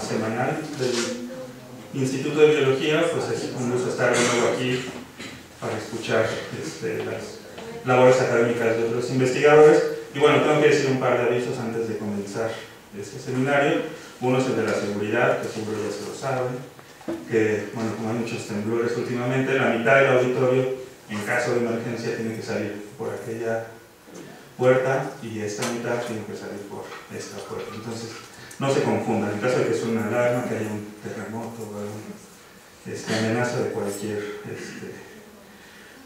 semanal del Instituto de Biología. Pues es un gusto estar de nuevo aquí para escuchar las labores académicas de otros investigadores. Y bueno, tengo que decir un par de avisos antes de comenzar este seminario. Uno es el de la seguridad, que seguro ya se lo saben, que bueno, como hay muchos temblores últimamente, la mitad del auditorio, en caso de emergencia, tiene que salir por aquella puerta y esta mitad tiene que salir por esta puerta. Entonces, no se confundan, en caso de que suene una alarma, que haya un terremoto o alguna amenaza de cualquier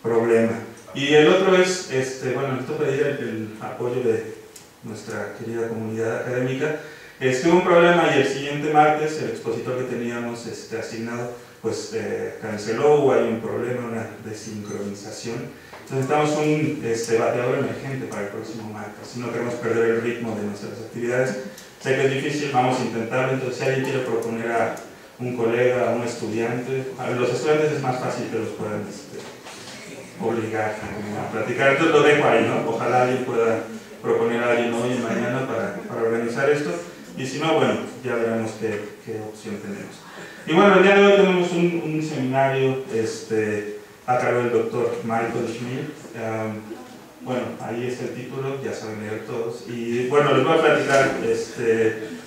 problema. Y el otro es, bueno, necesito pedir el apoyo de nuestra querida comunidad académica. Hubo un problema y el siguiente martes el expositor que teníamos asignado pues canceló, o hay un problema, una desincronización. Entonces necesitamos un bateador emergente para el próximo martes, si no queremos perder el ritmo de nuestras actividades. Sé que es difícil, vamos a intentarlo. Entonces si alguien quiere proponer a un colega, a un estudiante, a los estudiantes es más fácil que los puedan obligar a platicar. Entonces lo dejo ahí, ¿no? Ojalá alguien pueda proponer a alguien hoy y mañana para organizar esto. Y si no, bueno, ya veremos qué opción tenemos. Y bueno, el día de hoy tenemos un seminario a cargo del doctor Michael Schmidt. Bueno, ahí es el título, ya saben leer todos. Y bueno, les voy a platicar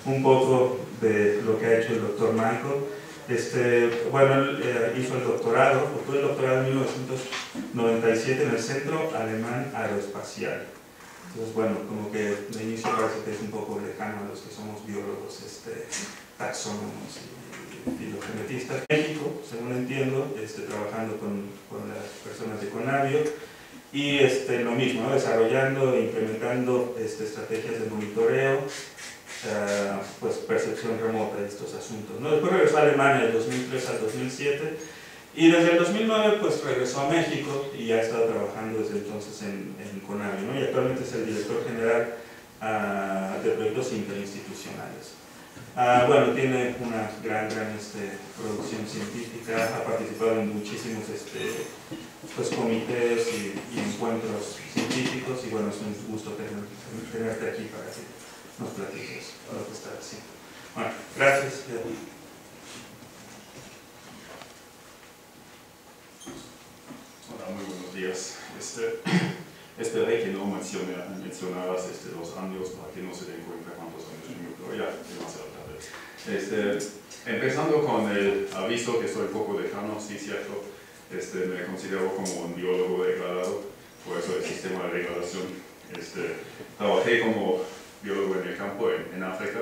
un poco de lo que ha hecho el doctor Michael. Bueno, él hizo el doctorado, obtuvo el doctorado en 1997 en el Centro Alemán Aeroespacial. Entonces, bueno, como que de inicio parece que es un poco lejano a los que somos biólogos, taxónomos y filogenetistas. En México, según entiendo, trabajando con las personas de Conavio y lo mismo, ¿no? Desarrollando e implementando estrategias de monitoreo, pues percepción remota de estos asuntos, ¿no? Después regresó a Alemania del 2003 al 2007 y desde el 2009 pues regresó a México y ha estado trabajando desde entonces en Conavio, ¿no? Y actualmente es el director general de proyectos interinstitucionales. Bueno, tiene una gran producción científica, ha participado en muchísimos pues, comités y encuentros científicos y bueno, es un gusto tenerte aquí para que nos platiques lo que estás haciendo. Bueno, gracias. Hola, muy buenos días. Esperé que no mencionaras los años para que no se den cuenta cuántos años tengo, pero ya demasiado tarde. Empezando con el aviso que soy poco lejano, sí, cierto, me considero como un biólogo degradado, por eso el sistema de degradación. Trabajé como biólogo en el campo en África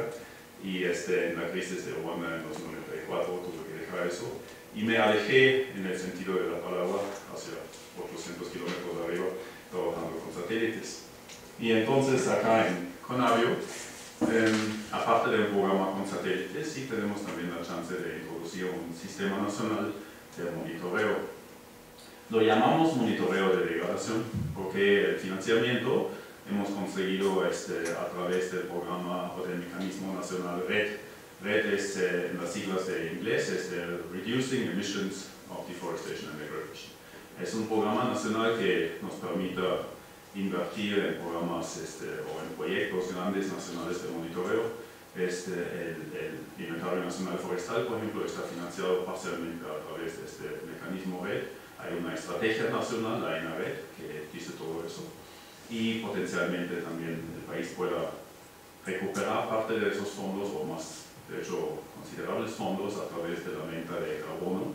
y en la crisis de Ruanda en los 94 tuve que dejar eso y me alejé en el sentido de la palabra hacia 800 kilómetros arriba trabajando con satélites. Y entonces acá en Conavio, aparte del programa con satélites, sí tenemos también la chance de introducir un sistema nacional de monitoreo. Lo llamamos monitoreo de degradación porque el financiamiento hemos conseguido a través del programa o del mecanismo nacional RED. RED es, en las siglas de inglés, es el Reducing Emissions of Deforestation and Degradation. Es un programa nacional que nos permite invertir en programas o en proyectos grandes nacionales de monitoreo. El Inventario Nacional Forestal, por ejemplo, está financiado parcialmente a través de este mecanismo RED. Hay una estrategia nacional, la ENARED, que dice todo eso. Y potencialmente también el país pueda recuperar parte de esos fondos, o más, de hecho, considerables fondos a través de la venta de carbono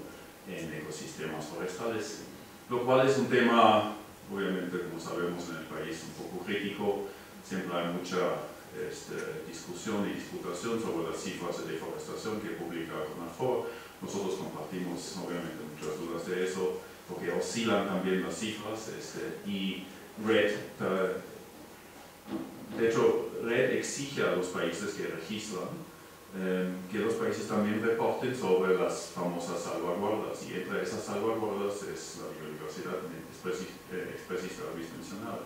en ecosistemas forestales. Lo cual es un tema, obviamente, como sabemos, en el país un poco crítico. Siempre hay mucha discusión y disputación sobre las cifras de deforestación que publica CONAFOR. Nosotros compartimos, obviamente, muchas dudas de eso, porque oscilan también las cifras y RED, de hecho, RED exige a los países que registran que los países también reporten sobre las famosas salvaguardas, y entre esas salvaguardas es la biodiversidad específica mencionada.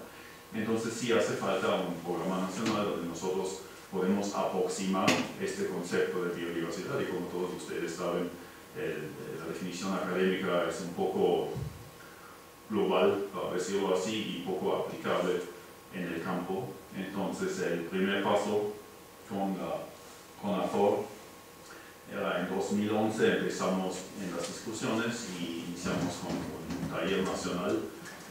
Entonces sí hace falta un programa nacional donde nosotros podemos aproximar este concepto de biodiversidad, y como todos ustedes saben, la definición académica es un poco global, para decirlo así, y poco aplicable en el campo. Entonces el primer paso con la CONAFOR 2011 empezamos en las discusiones y iniciamos con un taller nacional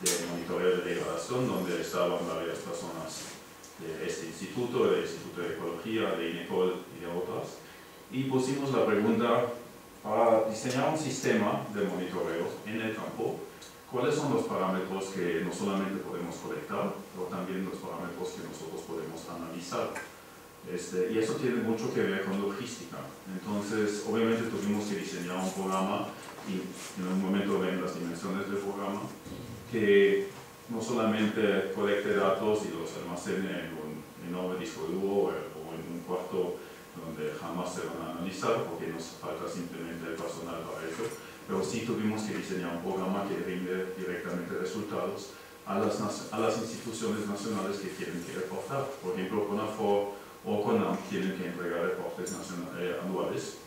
de monitoreo de degradación donde estaban varias personas de este instituto, del Instituto de Ecología, de INECOL y de otras. Y pusimos la pregunta para diseñar un sistema de monitoreo en el campo. ¿Cuáles son los parámetros que no solamente podemos colectar, pero también los parámetros que nosotros podemos analizar? Y eso tiene mucho que ver con logística. Entonces, obviamente tuvimos que diseñar un programa y en un momento ven las dimensiones del programa que no solamente colecte datos y los almacene en un enorme disco duro o en un cuarto donde jamás se van a analizar porque nos falta simplemente el personal para eso, pero sí tuvimos que diseñar un programa que rinde directamente resultados a las instituciones nacionales que tienen que reportar. Por ejemplo, CONAFOR o CONAM tienen que entregar reportes anuales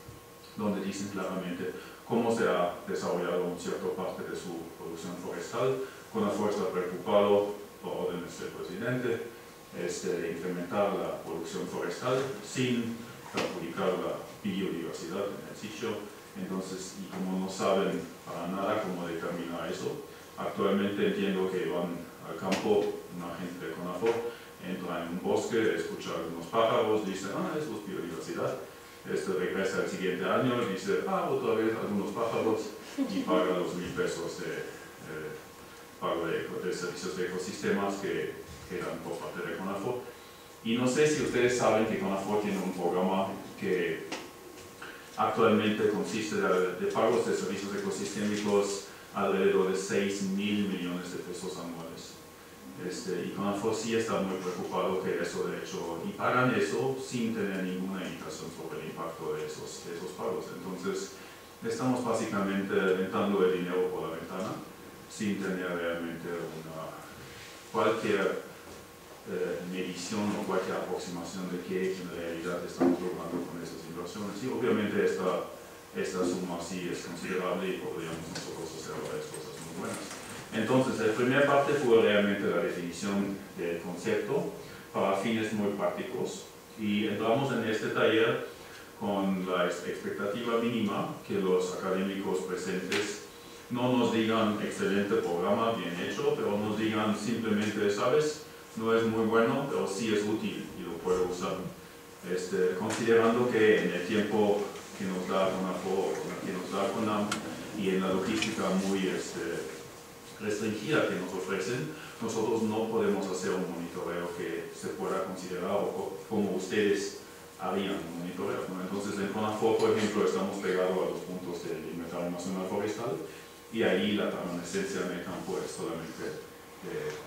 donde dicen claramente cómo se ha desarrollado una cierta parte de su producción forestal. CONAFOR está preocupado por órdenes del presidente de incrementar la producción forestal sin perjudicar la biodiversidad en el sitio. Entonces, y como no saben para nada cómo determinar eso, actualmente entiendo que van al campo, una gente de CONAFOR entra en un bosque, escucha algunos pájaros, dice, eso es biodiversidad. Regresa el siguiente año y dice, otra vez algunos pájaros y paga los 1.000 pesos de pago de servicios de ecosistemas que dan por parte de CONAFOR. Y no sé si ustedes saben que CONAFOR tiene un programa que actualmente consiste de pagos de servicios ecosistémicos alrededor de 6.000 millones de pesos anuales. Y CONAFOR sí está muy preocupado que eso, de hecho, y pagan eso sin tener ninguna indicación sobre el impacto de esos pagos. Entonces, estamos básicamente aventando el dinero por la ventana sin tener realmente cualquier medición o cualquier aproximación de qué en realidad estamos logrando con esas inversiones. Y obviamente esta suma sí es considerable y podríamos nosotros hacer varias cosas muy buenas. Entonces, la primera parte fue realmente la definición del concepto para fines muy prácticos y entramos en este taller con la expectativa mínima que los académicos presentes no nos digan excelente programa, bien hecho, pero nos digan simplemente, ¿sabes? No es muy bueno, pero sí es útil y lo puedo usar. Considerando que en el tiempo que nos da CONAFOR, que nos da CONAM y en la logística muy restringida que nos ofrecen, nosotros no podemos hacer un monitoreo que se pueda considerar como ustedes harían un monitoreo, ¿no? Entonces en CONAFOR, por ejemplo, estamos pegados a los puntos del Inventario Nacional Forestal y ahí la permanencia en el campo es solamente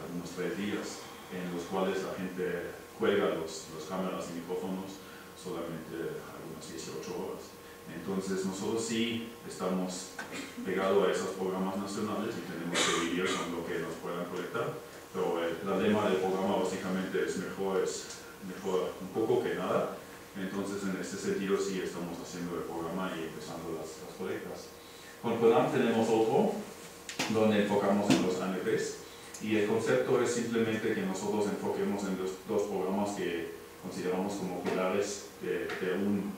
algunos 3 días, en los cuales la gente cuelga los cámaras y micrófonos solamente algunas 18 horas. Entonces nosotros sí estamos pegados a esos programas nacionales y tenemos que vivir con lo que nos puedan colectar, pero el lema del programa básicamente es mejor un poco que nada. Entonces en este sentido sí estamos haciendo el programa y empezando las colectas. Con CONAM tenemos otro donde enfocamos en los ANPs y el concepto es simplemente que nosotros enfoquemos en los 2 programas que consideramos como pilares de un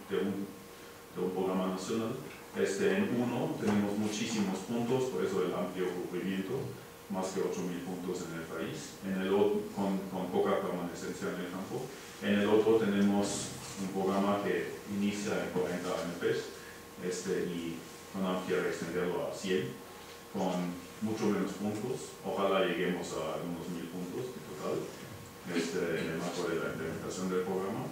programa nacional. En uno tenemos muchísimos puntos, por eso el amplio cubrimiento, más que 8.000 puntos en el país, con poca permanencia en el campo. En el otro tenemos un programa que inicia en 40 ANPs y CONAM quiere extenderlo a 100 con mucho menos puntos. Ojalá lleguemos a unos 1.000 puntos en total en el marco de la implementación del programa.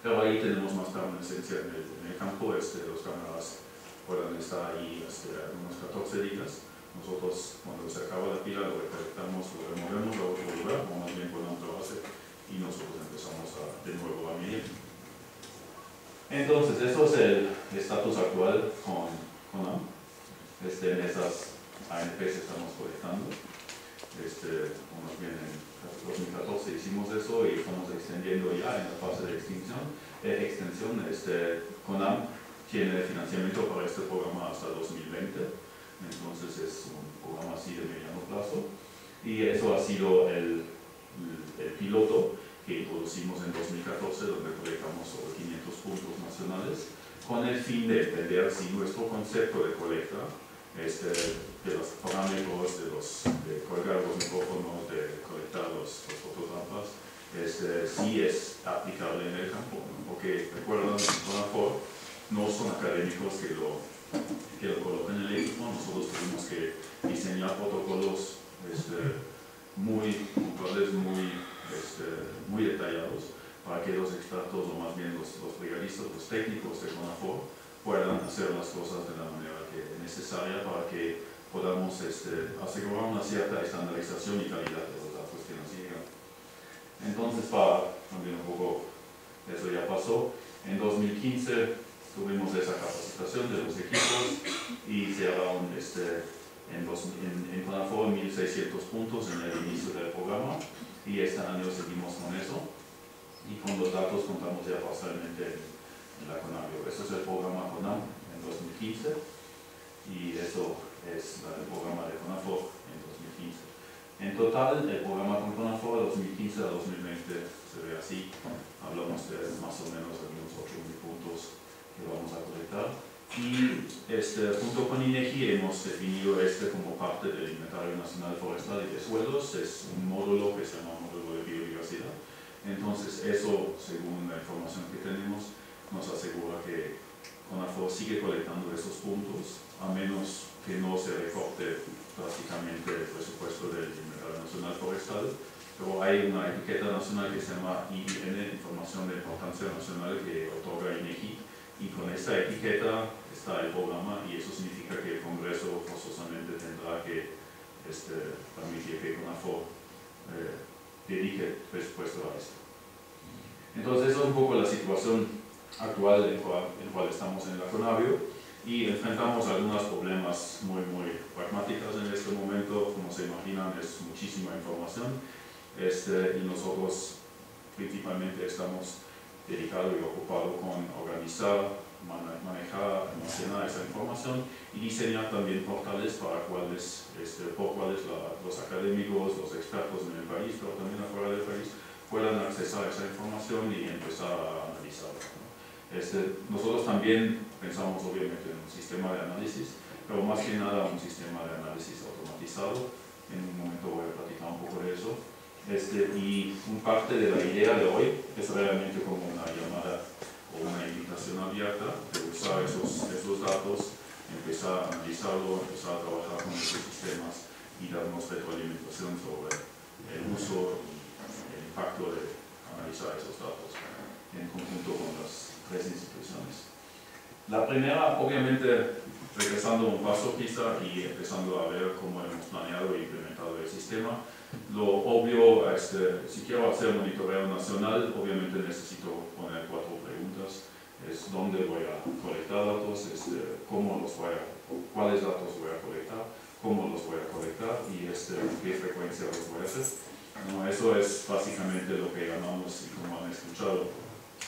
Pero ahí tenemos más permanencia en el campo, los cámaras puedan estar ahí unos 14 días. Nosotros, cuando se acaba la pila, lo recolectamos, lo removemos a otro lugar, o más bien CONAM lo hace, y nosotros empezamos de nuevo a medir. Entonces, eso es el estatus actual con CONAM. En esas ANPs estamos colectando. Más bien en 2014 hicimos eso y estamos extendiendo ya en la fase de extensión. CONAM tiene financiamiento para este programa hasta 2020, entonces es un programa así de mediano plazo. Y eso ha sido el piloto que introducimos en 2014, donde colectamos sobre 500 puntos nacionales. con el fin de entender si nuestro concepto de colecta, de los parámetros, de colgar los micrófonos, de colectar los fotogramas, sí es aplicable en el campo, ¿no? Porque recuerdan, CONAFOR no son académicos que lo coloquen en el equipo. Nosotros tuvimos que diseñar protocolos muy puntuales, muy detallados, para que los expertos, o más bien los brigadistas, los técnicos de CONAFOR, puedan hacer las cosas de la manera que es necesaria para que podamos asegurar una cierta estandarización y calidad de los datos que nos llegan. Entonces, para también un poco, eso ya pasó. En 2015 tuvimos esa capacitación de los equipos y cerraron en CONAFOR 1.600 puntos en el inicio del programa, y este año seguimos con eso, y con los datos contamos ya parcialmente en la CONAVIO. Eso es el programa CONAM en 2015, y eso es el programa de CONAFOR en 2015. En total, el programa con CONAFOR de 2015 a 2020 se ve así. Hablamos de más o menos algunos 8.000 puntos que vamos a colectar. Y junto con INEGI hemos definido como parte del Inventario Nacional Forestal y de Suelos. Es un módulo que se llama módulo de biodiversidad. Entonces eso, según la información que tenemos, nos asegura que CONAFOR sigue colectando esos puntos, a menos que no se recorte drásticamente el presupuesto del Inventario Nacional Forestal. Pero hay una etiqueta nacional que se llama IIN, Información de Importancia Nacional, que otorga INEGI, y con esta etiqueta está el programa, y eso significa que el Congreso forzosamente tendrá que permitir que CONAFOR dedique presupuesto a esto. Entonces, eso es un poco la situación actual en cual estamos en la CONAVIO, y enfrentamos algunos problemas muy pragmáticos en este momento. Como se imaginan, es muchísima información, y nosotros principalmente estamos dedicados y ocupados con organizar, manejar, almacenar esa información y diseñar también portales por cuales los académicos, los expertos en el país, pero también afuera del país, puedan accesar a esa información y empezar a analizarla, ¿no? Nosotros también pensamos obviamente en un sistema de análisis, pero más que nada un sistema de análisis automatizado. En un momento voy a platicar un poco de eso. Y un parte de la idea de hoy es realmente como una llamada o una invitación abierta de usar esos datos, empezar a analizarlo, empezar a trabajar con esos sistemas y darnos retroalimentación sobre el uso y el impacto de analizar esos datos en conjunto con las tres instituciones. La primera, obviamente, regresando un paso quizá y empezando a ver cómo hemos planeado e implementado el sistema. Lo obvio, si quiero hacer monitoreo nacional, obviamente necesito poner 4 preguntas. Es dónde voy a colectar datos, cuáles datos voy a colectar, cómo los voy a colectar y qué frecuencia los voy a hacer. No, eso es básicamente lo que llamamos, y como han escuchado,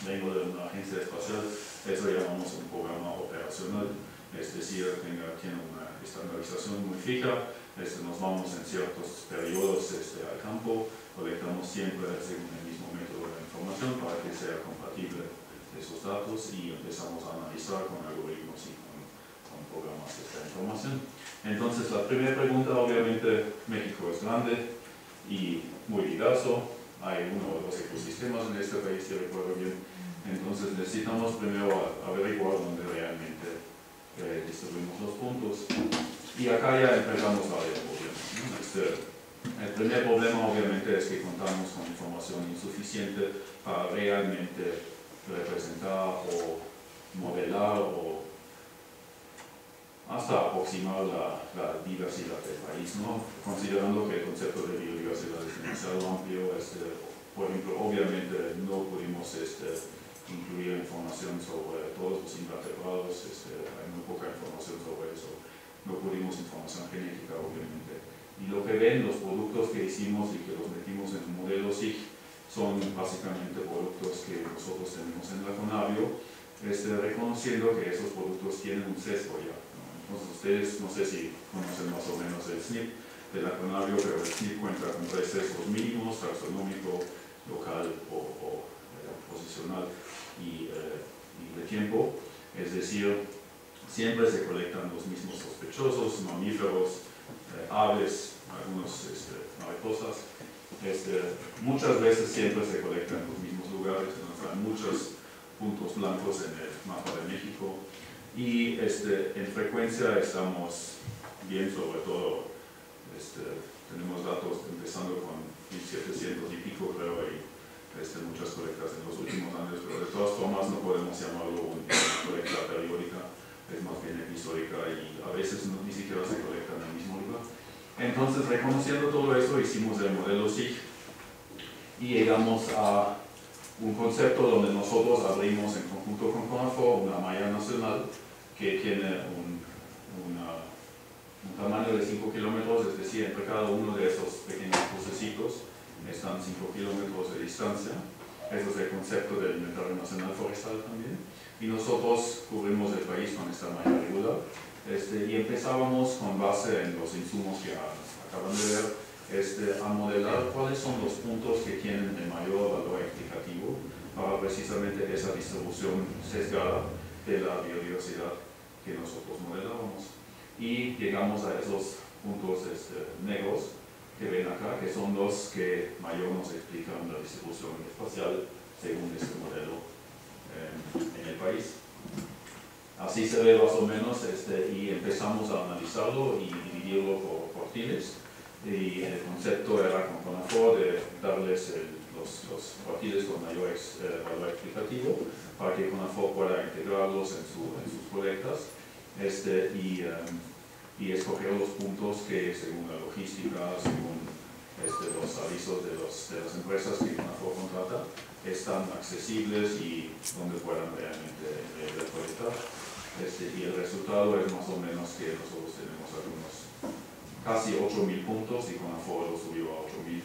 vengo de una agencia espacial, eso llamamos un programa operacional, es decir, tiene una estandarización muy fija. Nos vamos en ciertos periodos al campo, colectamos siempre según el mismo método de información para que sea compatible esos datos, y empezamos a analizar con algoritmos y con programas esta información. Entonces, la primera pregunta, obviamente, México es grande y muy diverso. Hay 1 o 2 ecosistemas en este país, si recuerdo bien. Entonces, necesitamos primero averiguar dónde realmente distribuimos los puntos. Y acá ya empezamos varios problemas, ¿no? El primer problema obviamente es que contamos con información insuficiente para realmente representar o modelar o hasta aproximar la diversidad del país, ¿no? Considerando que el concepto de biodiversidad es demasiado amplio, por ejemplo, obviamente no pudimos incluir información sobre todos los invertebrados, hay muy poca información sobre eso. No pudimos información genética, obviamente. Y lo que ven, los productos que hicimos y que los metimos en un modelo SIG, son básicamente productos que nosotros tenemos en la CONAVIO, reconociendo que esos productos tienen un sesgo ya, ¿no? Entonces ustedes, no sé si conocen más o menos el SNP de la CONAVIO, pero el SNP cuenta con 3 sesgos mínimos: taxonómico, local o posicional y de tiempo. Es decir, siempre se colectan los mismos sospechosos, mamíferos, aves, algunos mariposas. Muchas veces siempre se colectan en los mismos lugares, hay muchos puntos blancos en el mapa de México y en frecuencia estamos bien, sobre todo tenemos datos empezando con 1700 y pico, creo, y muchas colectas en los últimos años, pero de todas formas no podemos llamarlo una colecta periódica, es más bien episódica y a veces ni siquiera se colecta en el mismo lugar. Entonces, reconociendo todo eso, hicimos el modelo SIG y llegamos a un concepto donde nosotros abrimos en conjunto con CONAFOR una malla nacional que tiene un tamaño de 5 kilómetros, es decir, entre cada uno de esos pequeños crucecitos están 5 kilómetros de distancia. Eso es el concepto del Inventario Nacional Forestal también. Y nosotros cubrimos el país con esta malla regular. Y empezábamos con base en los insumos que acaban de ver, a modelar cuáles son los puntos que tienen el mayor valor explicativo para precisamente esa distribución sesgada de la biodiversidad que nosotros modelábamos. Y llegamos a esos puntos negros que ven acá, que son los que mayor nos explican la distribución espacial según este modelo en el país. Así se ve más o menos, y empezamos a analizarlo y dividirlo por cuartiles. Y el concepto era con CONAFOR de darles los cuartiles con mayor valor explicativo para que CONAFOR pueda integrarlos en sus colectas y escoger los puntos que, según la logística, según los avisos de las empresas que CONAFOR contrata, están accesibles y donde puedan realmente recolectar. Y el resultado es más o menos que nosotros tenemos algunos casi 8.000 puntos y CONAFOR lo subió a 8.000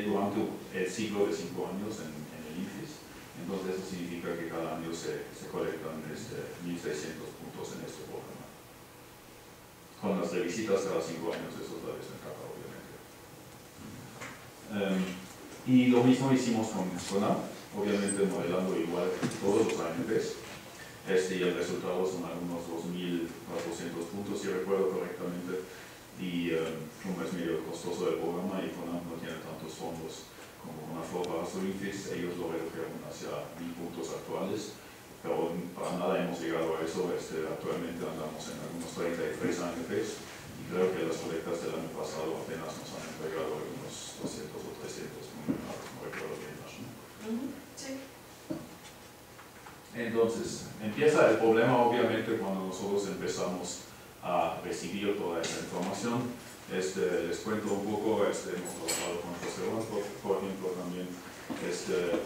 durante el ciclo de 5 años en el INFIS. Entonces eso significa que cada año se colectan 1.600 puntos en este programa. Con las revisitas cada 5 años, eso es la desventaja, obviamente. Y lo mismo hicimos con CONAP, obviamente modelando igual todos los ANPs. Y el resultado son algunos 2.400 puntos, si recuerdo correctamente, y como es medio costoso el programa y CONAP no tiene tantos fondos como CONAFOR para su INFIS, ellos lo redujeron hacia 1.000 puntos actuales, pero para nada hemos llegado a eso. Actualmente andamos en algunos 33 ANPs y creo que las colectas del año pasado apenas nos han entregado algunos 200 o 300, no recuerdo bien. Sí. Entonces, empieza el problema obviamente cuando nosotros empezamos a recibir toda esa información. Les cuento un poco, hemos trabajado con José Juan, por ejemplo, también,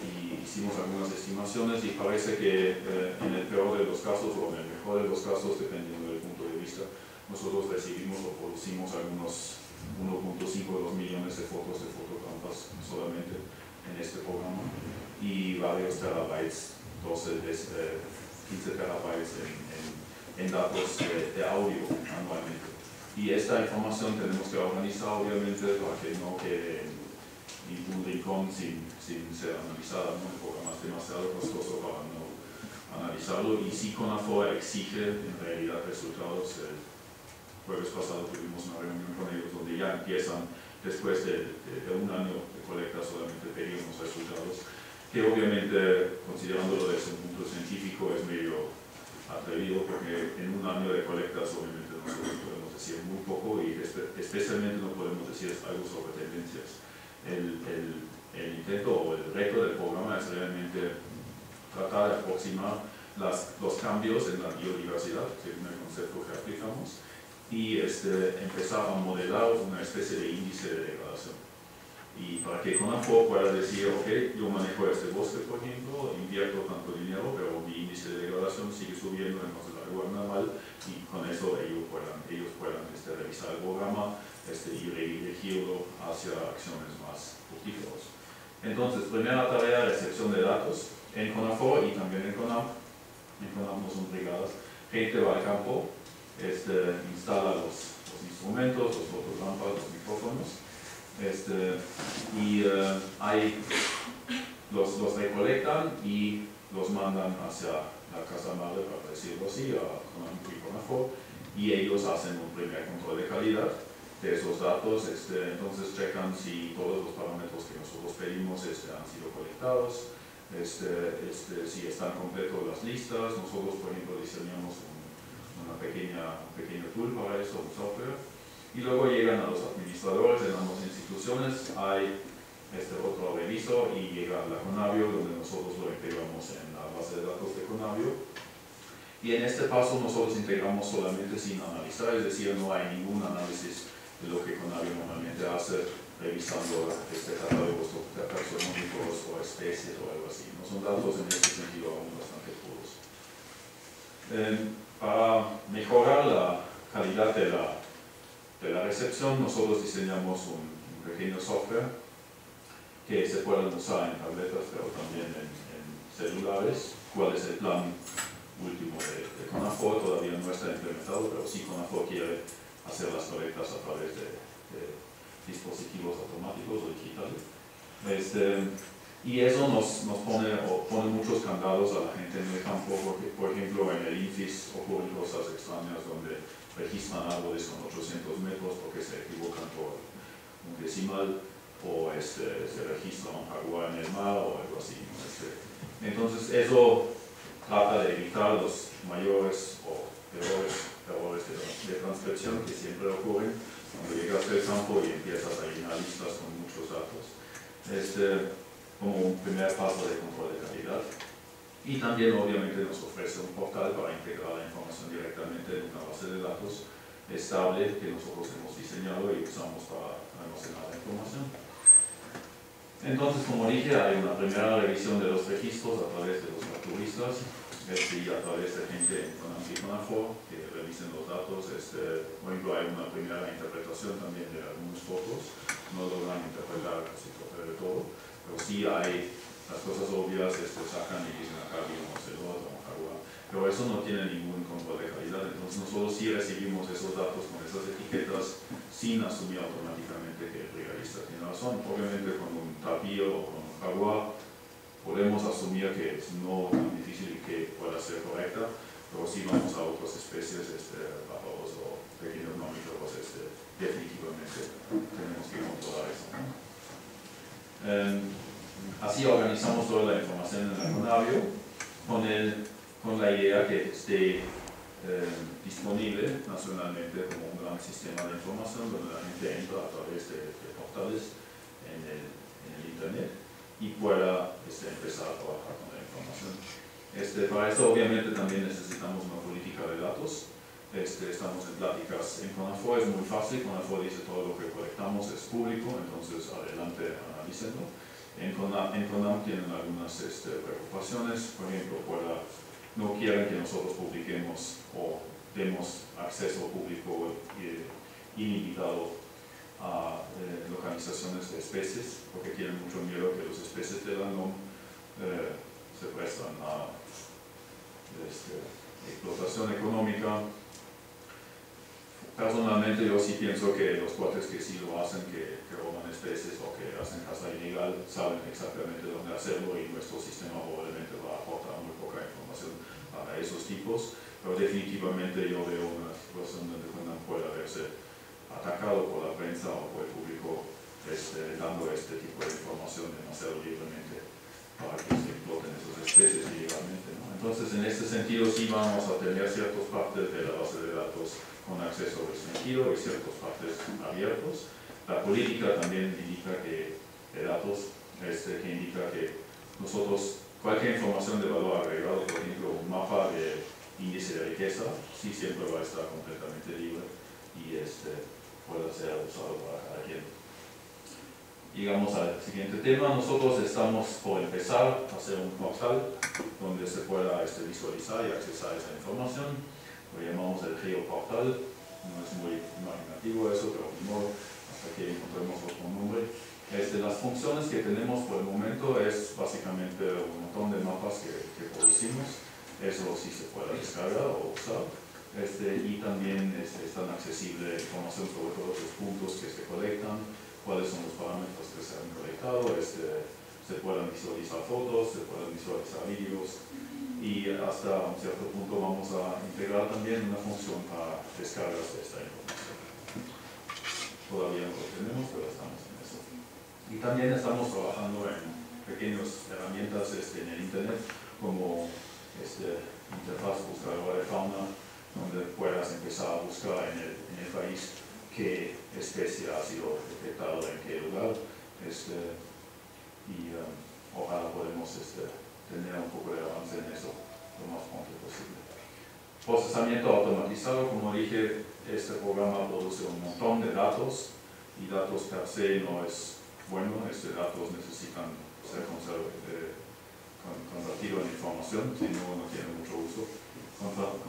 y hicimos algunas estimaciones y parece que en el peor de los casos o en el mejor de los casos, dependiendo del punto de vista, nosotros recibimos o producimos algunos 1.5 o 2 millones de fotos de fototrampas solamente en este programa y varios terabytes, 15 terabytes en datos de audio anualmente. Y esta información tenemos que organizar obviamente para que no quede en ningún rincón sin ser analizada, ¿no? El programa es demasiado costoso para no analizarlo y si CONAFOR exige en realidad resultados. El jueves pasado tuvimos una reunión con ellos donde ya empiezan, después de un año de colecta, solamente pedir unos resultados, que obviamente, considerándolo desde un punto científico, es medio atrevido porque en un año de colectas obviamente nosotros podemos decir muy poco y especialmente no podemos decir algo sobre tendencias. El intento o el reto del programa es realmente tratar de aproximar los cambios en la biodiversidad, según el concepto que aplicamos, y empezar a modelar una especie de índice de degradación. Y para que CONAFOR pueda decir, ok, yo manejo este bosque, por ejemplo, invierto tanto dinero, pero mi índice de degradación sigue subiendo, entonces algo anda mal, y con eso ellos puedan revisar el programa y redirigirlo hacia acciones más fructíferas. Entonces, primera tarea, recepción de datos en CONAFOR y también en CONAP. En CONAP no son brigadas, gente va al campo, instala los instrumentos, los fototrampas, los micrófonos, los recolectan y los mandan hacia la casa madre, para decirlo así, a Conam y Conafor, y ellos hacen un primer control de calidad de esos datos, entonces checan si todos los parámetros que nosotros pedimos han sido colectados, si están completos las listas. Nosotros, por ejemplo, diseñamos un pequeño tool para eso, un software, y luego llegan a los administradores en ambas instituciones. Hay otro reviso y llega a la Conavio, donde nosotros lo integramos en la base de datos de Conavio. Y en este paso nosotros integramos solamente sin analizar, es decir, no hay ningún análisis de lo que Conavio normalmente hace, revisando catálogos taxonómicos o especies o algo así. No son datos en este sentido aún bastante puros. Para mejorar la calidad de la recepción, nosotros diseñamos un pequeño software que se pueden usar en tabletas, pero también en celulares. ¿Cuál es el plan último de Conafor? Todavía no está implementado, pero sí Conafor quiere hacer las colectas a través de dispositivos automáticos o digitales. Y eso nos pone muchos candados a la gente en el campo, porque, por ejemplo, en el INFIS ocurren cosas extrañas donde registran árboles con 800 metros porque se equivocan por un decimal, o se registra un jaguar en el mar o algo así, ¿no? Entonces eso trata de evitar los mayores errores de transcripción que siempre ocurren cuando llegas al campo y empiezas a llenar listas con muchos datos. Como un primer paso de control de calidad. Y también obviamente nos ofrece un portal para integrar la información directamente en una base de datos estable que nosotros hemos diseñado y usamos para almacenar la información. Entonces, como dije, hay una primera revisión de los registros a través de los facturistas y a través de gente en Conam y Conafor que revisen los datos. Por ejemplo, hay una primera interpretación también de algunas fotos. No logran interpretar casi todo, pero sí hay las cosas obvias, sacan y dicen acá viene un ocelot o un jaguar, pero eso no tiene ningún control de calidad. Entonces nosotros sí recibimos esos datos con esas etiquetas sin asumir automáticamente que el brigadista tiene razón. Obviamente con un tapir o con un jaguar podemos asumir que es no tan difícil que pueda ser correcta, pero si vamos a otras especies, pájaros o pequeños mamíferos, definitivamente tenemos que controlar eso, ¿no? Así organizamos toda la información en la Conavio con la idea que esté disponible nacionalmente como un gran sistema de información donde la gente entra a través de portales en el internet y pueda empezar a trabajar con la información. Para eso obviamente también necesitamos una política de datos. Estamos en pláticas en Conafor, es muy fácil. Conafor dice todo lo que colectamos es público, entonces adelante, analícenlo. En Conam tienen algunas preocupaciones, por ejemplo, no quieren que nosotros publiquemos o demos acceso público ilimitado a localizaciones de especies, porque tienen mucho miedo que los especies de la NOM se prestan a explotación económica. Personalmente yo sí pienso que los cuates que sí lo hacen, que roban especies o que hacen caza ilegal, saben exactamente dónde hacerlo y nuestro sistema probablemente va a aportar muy poca información para esos tipos, pero definitivamente yo veo una situación donde Conam pueda verse atacado por la prensa o por el público dando este tipo de información demasiado libremente para que se exploten esas especies ilegalmente, ¿no? Entonces en este sentido sí vamos a tener ciertas partes de la base de datos con acceso restringido y ciertas partes abiertos. La política también indica que de datos, que indica que nosotros, cualquier información de valor agregado, por ejemplo, un mapa de índice de riqueza, sí siempre va a estar completamente libre y puede ser usado para cada quien. Llegamos al siguiente tema. Nosotros estamos por empezar a hacer un portal donde se pueda visualizar y accesar esa información. Lo llamamos el geoportal. No es muy imaginativo eso, pero de modo, hasta que encontremos otro nombre. Las funciones que tenemos por el momento es básicamente un montón de mapas que producimos. Eso sí se puede descargar o usar. Y también están accesible información sobre todos los puntos que se colectan, cuáles son los parámetros que se han colectado, se pueden visualizar fotos, se pueden visualizar vídeos y hasta un cierto punto vamos a integrar también una función para descargas de esta información. Todavía no lo tenemos, pero estamos en eso. Y también estamos trabajando en pequeñas herramientas en el Internet, como interfaz buscadora de fauna, donde puedas empezar a buscar en el país qué especie ha sido detectada en qué lugar, y ojalá podemos tener un poco de avance en eso lo más pronto posible. Procesamiento automatizado, como dije, este programa produce un montón de datos, y datos per se no es bueno, datos necesitan ser convertidos en información, si no, no tiene mucho uso.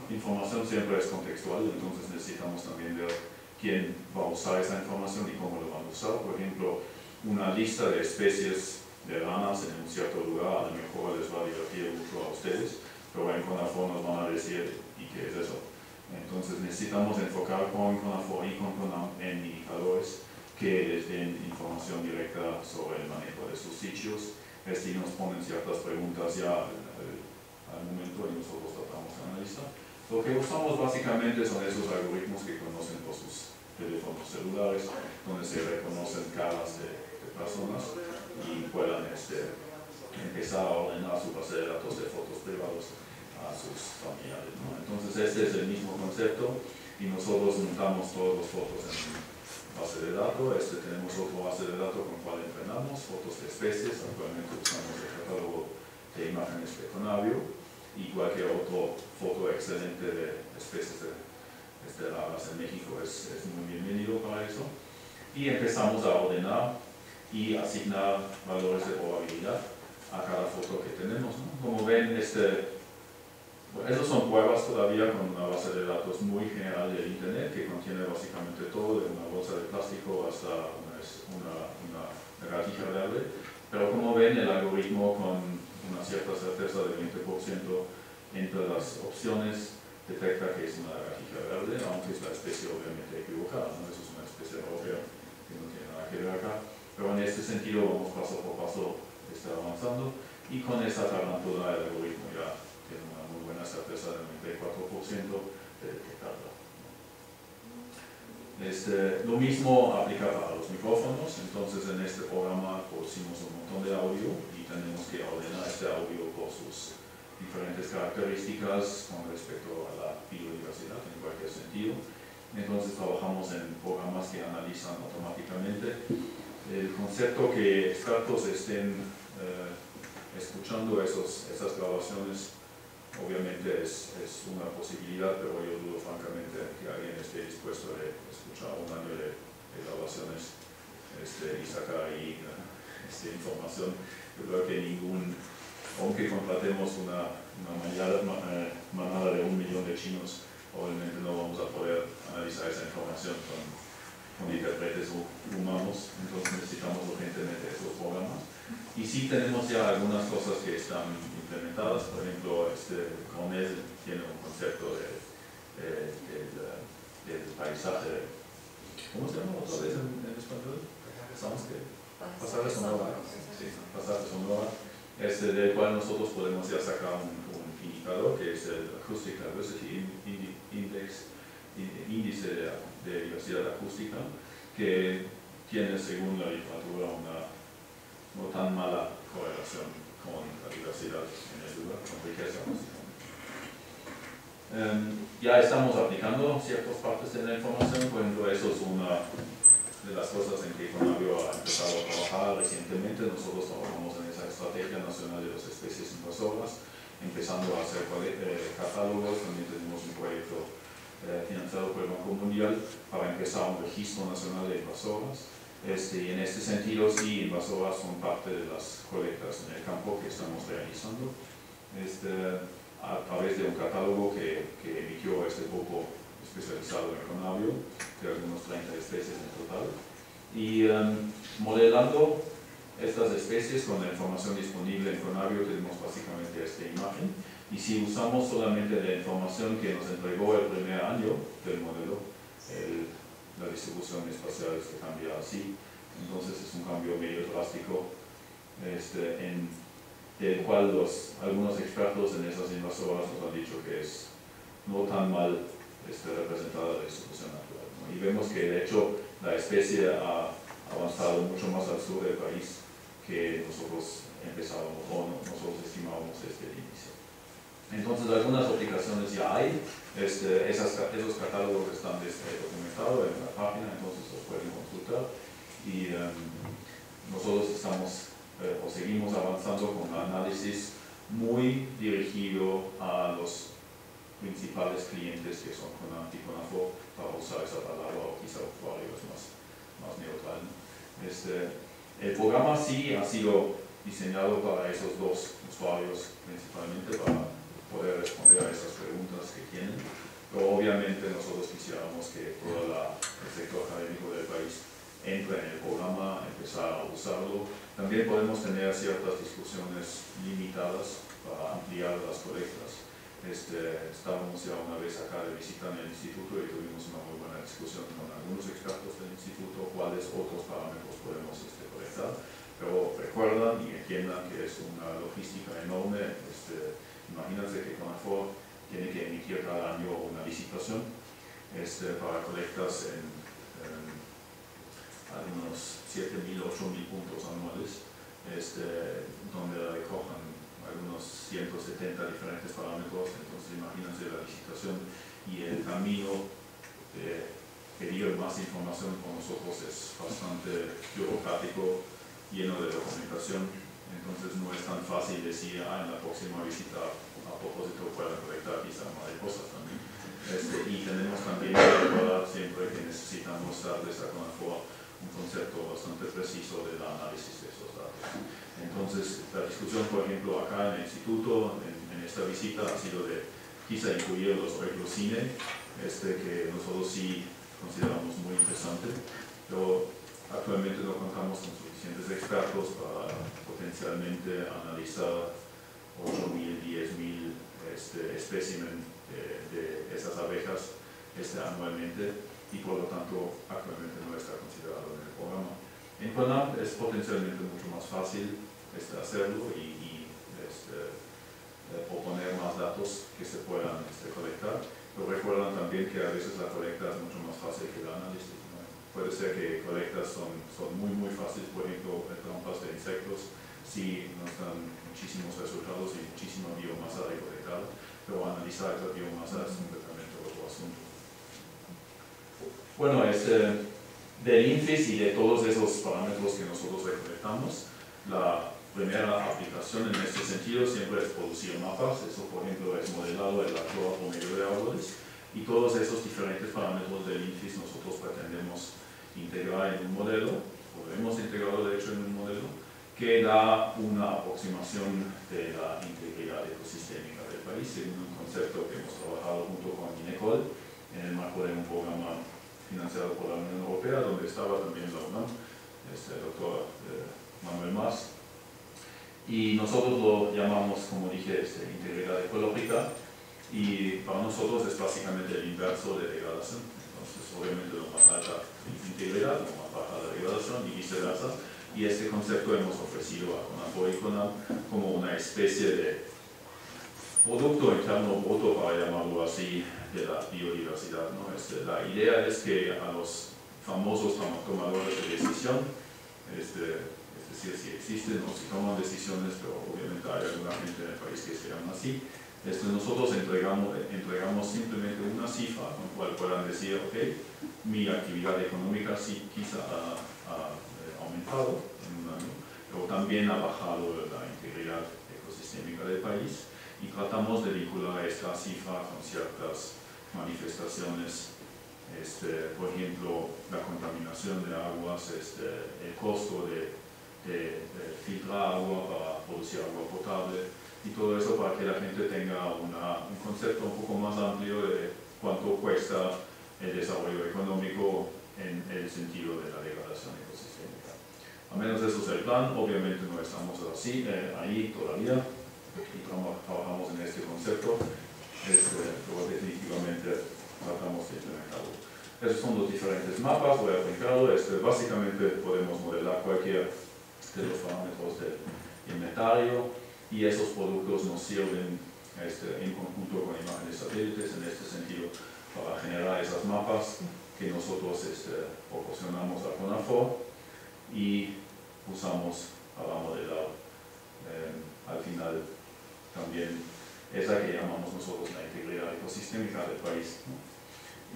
Información siempre es contextual, entonces necesitamos también ver quién va a usar esa información y cómo lo van a usar. Por ejemplo, una lista de especies de ranas en un cierto lugar a lo mejor les va a divertir mucho a ustedes, pero en CONAFOR nos van a decir, ¿y qué es eso? Entonces necesitamos enfocar con CONAFOR y con CONAM en indicadores que les den información directa sobre el manejo de sus sitios. Y nos ponen ciertas preguntas ya al momento y nosotros tratamos de analizar. Lo que usamos básicamente son esos algoritmos que conocen por sus teléfonos celulares, donde se reconocen caras de personas y puedan empezar a ordenar su base de datos de fotos privados a sus familiares, ¿no? Entonces este es el mismo concepto y nosotros montamos todas las fotos en base de datos. Tenemos otra base de datos con cual entrenamos fotos de especies. Actualmente usamos el catálogo de imágenes de Conavio y cualquier otra foto excelente de especies de raras en México es muy bienvenido para eso. Y empezamos a ordenar y asignar valores de probabilidad a cada foto que tenemos, ¿no? Como ven, esas son pruebas todavía con una base de datos muy general del Internet que contiene básicamente todo, de una bolsa de plástico hasta una lagartija verde. Pero como ven, el algoritmo con una cierta certeza del 20% entre las opciones detecta que es una lagartija verde, aunque es la especie obviamente equivocada, ¿no? Eso es una especie europea que no tiene nada que ver acá. Pero en este sentido vamos paso por paso avanzando y con esa tarantula el algoritmo ya tiene una muy buena certeza del 94% de detectarla. Lo mismo aplica para los micrófonos. Entonces en este programa producimos un montón de audio y tenemos que ordenar este audio por sus diferentes características con respecto a la biodiversidad en cualquier sentido. Entonces trabajamos en programas que analizan automáticamente. El concepto que expertos estén escuchando esas grabaciones obviamente es una posibilidad, pero yo dudo francamente que alguien esté dispuesto a escuchar un año de grabaciones y sacar ahí información. Yo creo que aunque contratemos una manada de 1 millón de chinos, obviamente no vamos a poder analizar esa información con intérpretes humanos, entonces necesitamos urgentemente esos programas. Y sí tenemos ya algunas cosas que están implementadas, por ejemplo, Cornell tiene un concepto del paisaje, ¿cómo se llama otra vez en español? Pasaje sonora. Sí, pasaje sonora, del cual nosotros podemos ya sacar un indicador que es el Acoustic Diversity Index, índice de diversidad acústica, que tiene, según la literatura, una no tan mala correlación con la diversidad en el lugar, con riqueza acústica. Ya estamos aplicando ciertas partes de la información, por ejemplo, eso es una de las cosas en que Conavio ha empezado a trabajar recientemente. Nosotros trabajamos en esa Estrategia Nacional de las Especies Invasoras, empezando a hacer catálogos. También tenemos un proyecto financiado por el Banco Mundial para empezar un registro nacional de invasoras. Y en este sentido, sí, invasoras son parte de las colectas en el campo que estamos realizando a través de un catálogo que emitió este grupo especializado en Conavio, de algunos 30 especies en total. Y modelando estas especies con la información disponible en Conavio, tenemos básicamente esta imagen. Y si usamos solamente la información que nos entregó el primer año del modelo, la distribución espacial se cambia así. Entonces es un cambio medio drástico en del cual algunos expertos en esas invasoras nos han dicho que es no tan mal representada la distribución natural, ¿no? Y vemos que de hecho la especie ha avanzado mucho más al sur del país que nosotros empezábamos o nosotros estimábamos este índice. Entonces algunas aplicaciones ya hay, esos catálogos están documentados en la página, entonces los pueden consultar y nosotros estamos o seguimos avanzando con un análisis muy dirigido a los principales clientes que son CONAMP y CONAFOR, para usar esa palabra, o quizá usuario es más neutral. El programa sí ha sido diseñado para esos dos usuarios principalmente, para poder responder a esas preguntas que tienen, pero obviamente nosotros quisiéramos que todo el sector académico del país entre en el programa, empezar a usarlo. También podemos tener ciertas discusiones limitadas para ampliar las colectas. Estábamos ya una vez acá de visita en el instituto y tuvimos una muy buena discusión con algunos expertos del instituto cuáles otros parámetros podemos colectar, pero recuerdan y entiendan que es una logística enorme. Imagínense que CONAFOR tiene que emitir cada año una licitación para colectas en algunos 7.000, 8.000 puntos anuales, donde recojan algunos 170 diferentes parámetros. Entonces imagínense la licitación y el camino de pedir más información con nosotros es bastante burocrático, lleno de documentación. Entonces no es tan fácil decir, en la próxima visita a propósito pueden colectar quizá mariposas también. Y tenemos también que recordar siempre que necesitamos darles a CONAFOR un concepto bastante preciso del análisis de esos datos. Entonces, la discusión, por ejemplo, acá en el instituto, en esta visita, ha sido de quizá incluir los arreglos cine, que nosotros sí consideramos muy interesante, pero actualmente no contamos con suficientes expertos para potencialmente analizar 8.000, 10.000 espécimen de esas abejas anualmente, y por lo tanto actualmente no está considerado en el programa. En CONAMP es potencialmente mucho más fácil hacerlo y proponer más datos que se puedan colectar, pero recuerdan también que a veces la colecta es mucho más fácil que el análisis, ¿no? Puede ser que colectas son muy fáciles, por ejemplo, trampas de insectos, sí nos dan muchísimos resultados y muchísima biomasa recolectada, pero analizar esa biomasa es completamente otro asunto. Bueno, del INFIS y de todos esos parámetros que nosotros recolectamos, la primera aplicación en este sentido siempre es producir mapas. Eso, por ejemplo, es modelado el actual promedio de árboles, y todos esos diferentes parámetros del INFIS nosotros pretendemos integrar en un modelo, o hemos integrado de hecho en un modelo, que da una aproximación de la integridad ecosistémica del país, en un concepto que hemos trabajado junto con INECOL en el marco de un programa financiado por la Unión Europea, donde estaba también la UNAM, el doctor Manuel Mas, y nosotros lo llamamos, como dije, integridad ecológica, y para nosotros es básicamente el inverso de degradación. Entonces, obviamente, lo más alta integridad, lo más baja la degradación, y viceversa, y este concepto hemos ofrecido a CONAFOR y CONAMP como una especie de producto interno bruto, para llamarlo así, de la biodiversidad, ¿no? La idea es que a los famosos tomadores de decisión, es decir, si existen o si toman decisiones, pero obviamente hay alguna gente en el país que se llama así, nosotros entregamos simplemente una cifra con la cual puedan decir, ok, mi actividad económica sí quizá ha aumentado en un año, pero también ha bajado la integridad ecosistémica del país, y tratamos de vincular esta cifra con ciertas manifestaciones, por ejemplo, la contaminación de aguas, el costo de filtrar agua para producir agua potable, y todo eso para que la gente tenga un concepto un poco más amplio de cuánto cuesta el desarrollo económico en el sentido de la degradación ecosistémica. Al menos eso es el plan. Obviamente no estamos ahí todavía, y trabajamos en este concepto, pero definitivamente tratamos de implementarlo. Esos son los diferentes mapas, voy a aplicarlo. Básicamente podemos modelar cualquier de los parámetros del inventario. y esos productos nos sirven en conjunto con imágenes satélites, en este sentido, para generar esas mapas que nosotros proporcionamos a CONAFOR y usamos para modelar al final también esa que llamamos nosotros la integridad ecosistémica del país, ¿no?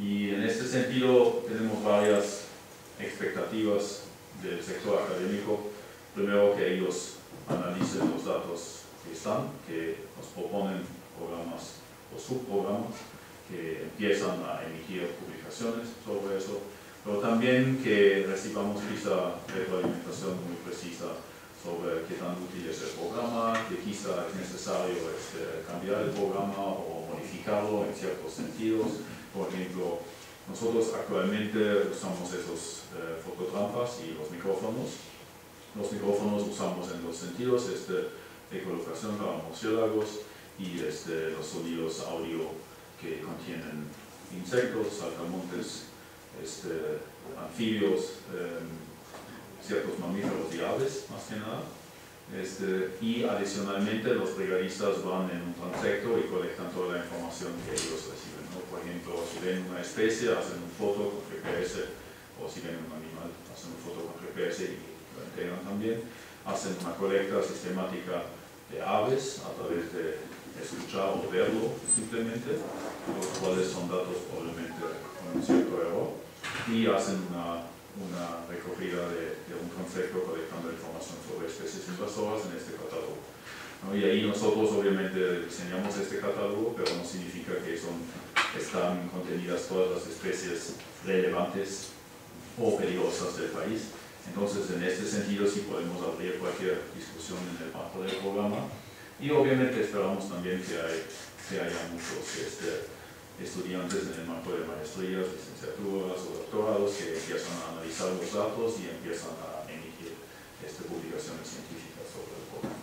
Y en este sentido tenemos varias expectativas del sector académico. Primero, que ellos analicen los datos que nos proponen programas o subprogramas que empiezan a emitir publicaciones sobre eso, pero también que recibamos quizá retroalimentación muy precisa sobre qué tan útil es el programa, que quizá es necesario cambiar el programa o modificarlo en ciertos sentidos. Por ejemplo, nosotros actualmente usamos esos fototrampas y los micrófonos. Los micrófonos usamos en dos sentidos, de colocación para murciélagos y los sonidos audio que contienen insectos, saltamontes, anfibios, ciertos mamíferos y aves, más que nada. Y adicionalmente los brigadistas van en un transecto y colectan toda la información que ellos reciben, ¿no? Por ejemplo, si ven una especie, hacen una foto con GPS, o si ven un animal, hacen una foto con GPS y lo integran también. Hacen una colecta sistemática de aves a través de escuchar o verlo simplemente, los cuales son datos probablemente con un cierto error, y hacen una recogida de un concepto colectando información sobre especies invasoras en este catálogo, ¿no? Y ahí nosotros obviamente diseñamos este catálogo, pero no significa que están contenidas todas las especies relevantes o peligrosas del país. Entonces, en este sentido, sí podemos abrir cualquier discusión en el marco del programa, y obviamente esperamos también que haya muchos estudiantes en el marco de maestrías, licenciaturas o doctorados que empiezan a analizar los datos y empiezan a emitir publicaciones científicas sobre el programa.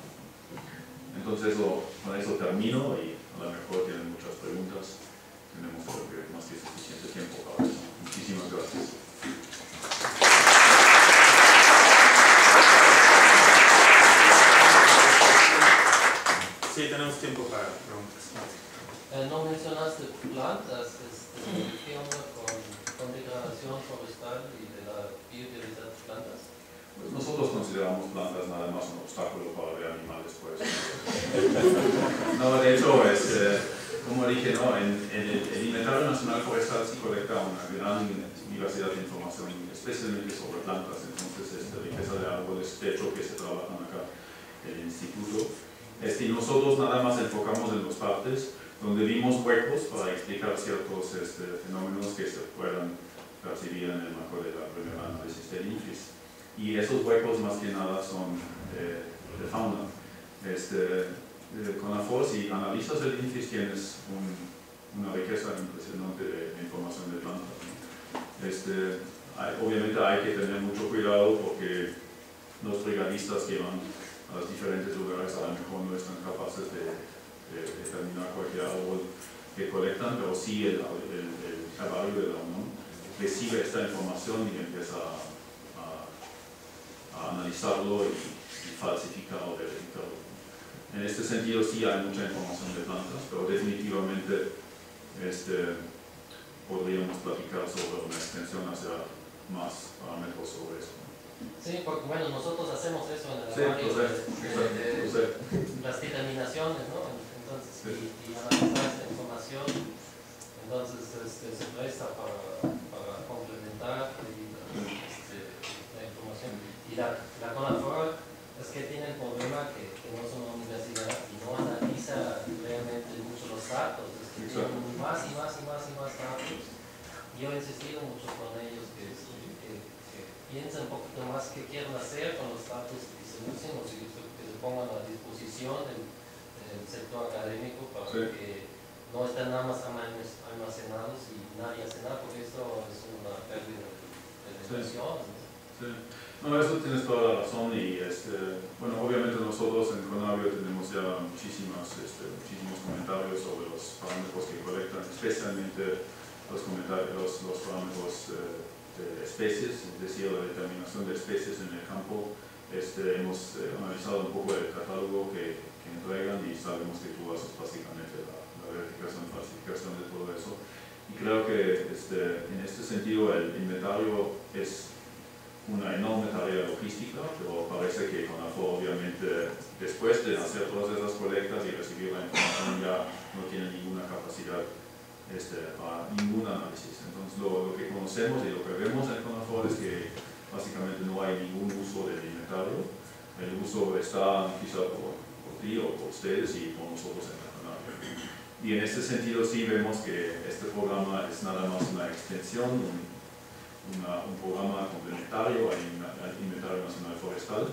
Entonces, con eso termino, y a lo mejor tienen muchas preguntas. Tenemos más que suficiente tiempo para eso. Muchísimas gracias. Sí, tenemos tiempo para preguntas. No mencionaste plantas, ¿qué onda con degradación forestal y de la biodiversidad de plantas? Pues nosotros consideramos plantas nada más un obstáculo para ver animales, pues. No, de hecho, como dije, ¿no? el Inventario Nacional Forestal sí colecta una gran diversidad de información, especialmente sobre plantas. Entonces, riqueza de árboles, de hecho, que se trabajan acá en el instituto. Y nosotros nada más enfocamos en dos partes, donde vimos huecos para explicar ciertos fenómenos que se puedan percibir en el marco de la primera análisis del INFIS. Y esos huecos más que nada son de fauna. CONAFOR, si analizas el INFIS, tienes una riqueza impresionante de información de plantas, ¿no? Obviamente hay que tener mucho cuidado porque los brigadistas que van a los diferentes lugares a lo mejor no están capaces de determinar cualquier árbol que colectan, pero sí el herbario de la UNAM recibe esta información y empieza a analizarlo y falsificar o verificarlo. En este sentido sí hay mucha información de plantas, pero definitivamente podríamos platicar sobre una extensión hacia más parámetros sobre eso. Sí, porque bueno, nosotros hacemos eso en el herbario, las determinaciones, ¿no? Entonces, y analizar esta información, entonces se presta para complementar la información. Y la CONAFOR es que tiene el problema que no es una universidad y no analiza realmente mucho los datos, es que tienen más y más datos. Yo he insistido mucho con ellos que piensen un poquito más qué quieren hacer con los datos que se usen o que se pongan a disposición del sector académico para que no estén nada más almacenados y nadie hace nada, porque esto es una pérdida de educación. Sí. No, eso tienes toda la razón y bueno, obviamente nosotros en Conavio tenemos ya muchísimos comentarios sobre los parámetros que colectan, especialmente los parámetros de especies, es decir, la determinación de especies en el campo hemos analizado un poco el catálogo que entregan y sabemos que tú haces básicamente la verificación y falsificación de todo eso. Y creo que en este sentido el inventario es una enorme tarea logística, pero parece que CONAFOR obviamente después de hacer todas esas colectas y recibir la información ya no tiene ninguna capacidad para ningún análisis. Entonces lo que conocemos y lo que vemos en CONAFOR es que básicamente no hay ningún uso del inventario. El uso está quizá por ti o por ustedes y por nosotros en la CONAFOR. Y en este sentido sí vemos que este programa es nada más una extensión, un programa complementario al Inventario Nacional Forestal.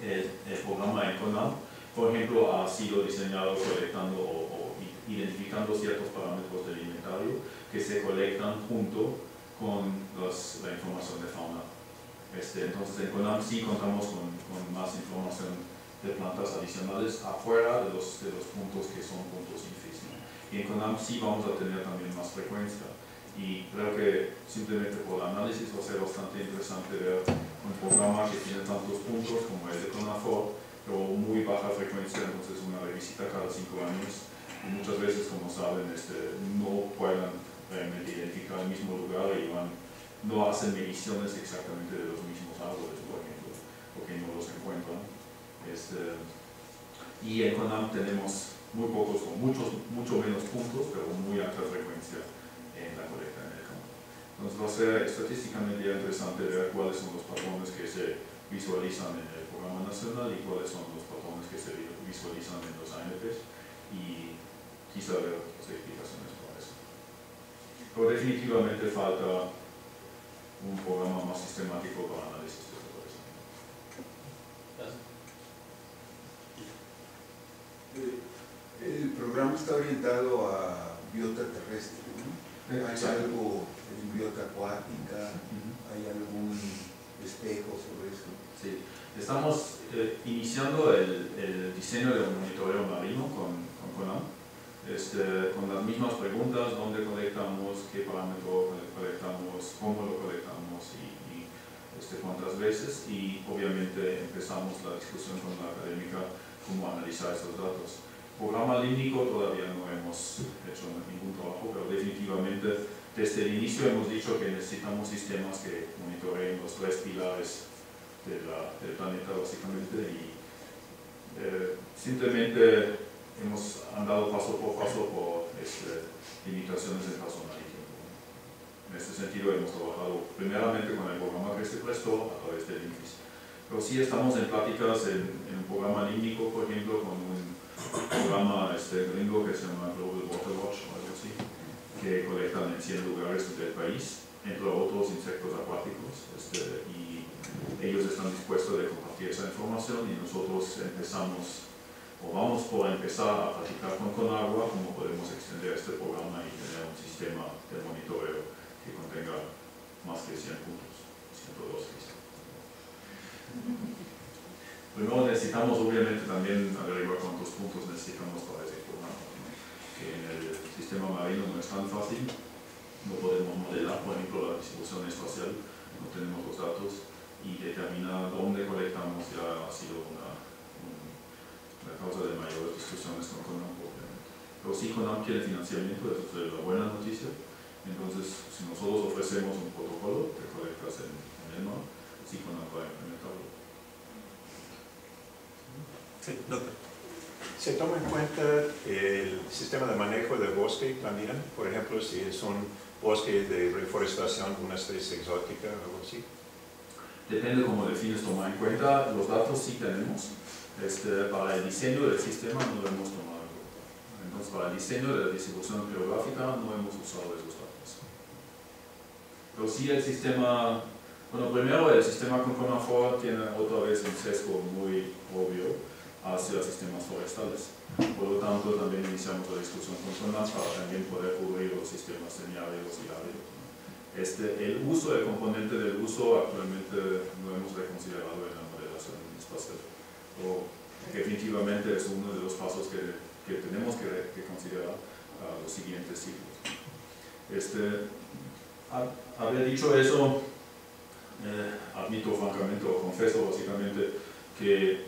El programa en CONAM, por ejemplo, ha sido diseñado colectando o identificando ciertos parámetros del inventario que se colectan junto con la información de fauna. Entonces en CONAM sí contamos con más información de plantas adicionales afuera de los puntos que son puntos INFIS, ¿no? Y en CONAM sí vamos a tener también más frecuencia. Y creo que simplemente por el análisis va a ser bastante interesante ver un programa que tiene tantos puntos como el de CONAFOR, pero muy baja frecuencia, entonces una revisita cada 5 años. Y muchas veces, como saben, no pueden realmente identificar el mismo lugar y no hacen mediciones exactamente de los mismos árboles, por ejemplo, porque no los encuentran. Y en CONAM tenemos muy pocos, o mucho menos puntos, pero muy alta frecuencia en la colecta en el campo. Entonces va a ser estadísticamente interesante ver cuáles son los patrones que se visualizan en el programa nacional y cuáles son los patrones que se visualizan en los ANPs y quizá ver las explicaciones para eso. Pero definitivamente falta un programa más sistemático para análisis de todo eso. El programa está orientado a biota terrestre, ¿no? ¿Hay algo en biota acuática? ¿Hay algún espejo sobre eso? Sí, estamos iniciando el diseño de un monitoreo marino con CONAM, con las mismas preguntas: dónde colectamos, qué parámetro colectamos, cómo lo colectamos y cuántas veces, y obviamente empezamos la discusión con la académica cómo analizar esos datos. Programa límbico todavía no hemos hecho ningún trabajo, pero definitivamente desde el inicio hemos dicho que necesitamos sistemas que monitoreen los 3 pilares del planeta básicamente, y simplemente hemos andado paso por limitaciones en paso marítimo. En este sentido hemos trabajado primeramente con el programa que se prestó a través del INFIS, pero sí estamos en pláticas en un programa límbico, por ejemplo, con un programa gringo que se llama Global Water Watch o algo así, que colectan en 100 lugares del país, entre otros insectos acuáticos, y ellos están dispuestos a compartir esa información, y nosotros vamos por empezar a platicar con CONAGUA cómo podemos extender este programa y tener un sistema de monitoreo que contenga más que 100 puntos, 102 quizá. Primero necesitamos obviamente también averiguar cuántos puntos necesitamos para ese programa, ¿no? Que en el sistema marino no es tan fácil, no podemos modelar, por ejemplo, la distribución espacial, no tenemos los datos, y determinar dónde colectamos ya ha sido una causa de mayores discusiones con CONAM, obviamente. Pero sí, CONAM quiere financiamiento, eso es la buena noticia. Entonces, si nosotros ofrecemos un protocolo de colectas en el mar, sí, CONAM va a implementarlo. Sí, doctor. ¿Se toma en cuenta el sistema de manejo del bosque también? Por ejemplo, si es un bosque de reforestación, una especie exótica o algo así. Depende cómo defines tomar en cuenta. Los datos sí tenemos. Para el diseño del sistema no lo hemos tomado en cuenta. Entonces, para el diseño de la distribución geográfica no hemos usado esos datos. Pero sí el sistema, bueno, primero el sistema con CONAFOR tiene otra vez un sesgo muy obvio hacia sistemas forestales. Por lo tanto, también iniciamos la discusión con CONAF para también poder cubrir los sistemas semiáridos y áridos. El uso, el componente del uso, actualmente no hemos reconsiderado en la modelación espacial. Pero definitivamente es uno de los pasos que tenemos que considerar a los siguientes ciclos. Haber dicho eso, admito francamente o confieso básicamente que